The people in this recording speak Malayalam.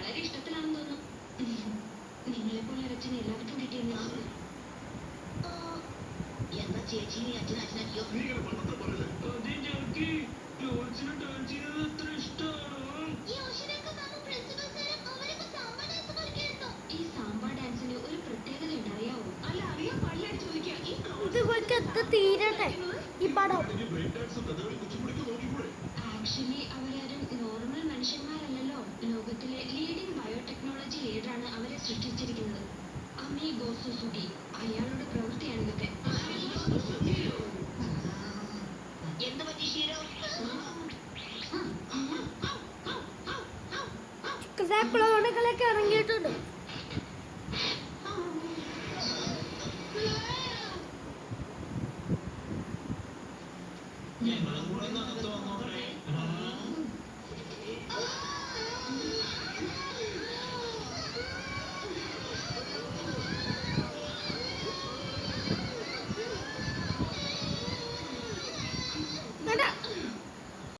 വളരെ ഇഷ്ടത്തിലാണെന്ന് തോന്നുന്നു. നിങ്ങളെപ്പോലെ അച്ഛനെ എല്ലാവർക്കും കിട്ടിയെന്ന് എന്താ ചേച്ചി അച്ഛനാക്കിയോ? ഈ സാമ്പാ ഡാൻസിന് ഒരു പ്രത്യേകത ഉണ്ടായാവോ? അല്ല അറിയാൻ പാടില്ല ചോദിക്കാം. തീരട്ടെ ഈ പടം. ആക്ച്വലി അവരാരും നോർമൽ മനുഷ്യന്മാരല്ലല്ലോ. ലോകത്തിലെ ലീഡിംഗ് ബയോടെക്നോളജി ലീഡറാണ് അവരെ സൃഷ്ടിച്ചിരിക്കുന്നത്. Amigo Suzuki. അയാളുടെ പ്രവൃത്തിയാണ് ഇതൊക്കെ. എന്ത് പറ്റി ഷീരോ? ക്ലോണുകളൊക്കെ ഇറങ്ങിയിട്ടുണ്ട്. ഞങ്ങളും കൂടെ നടത്തുവന്നോടെ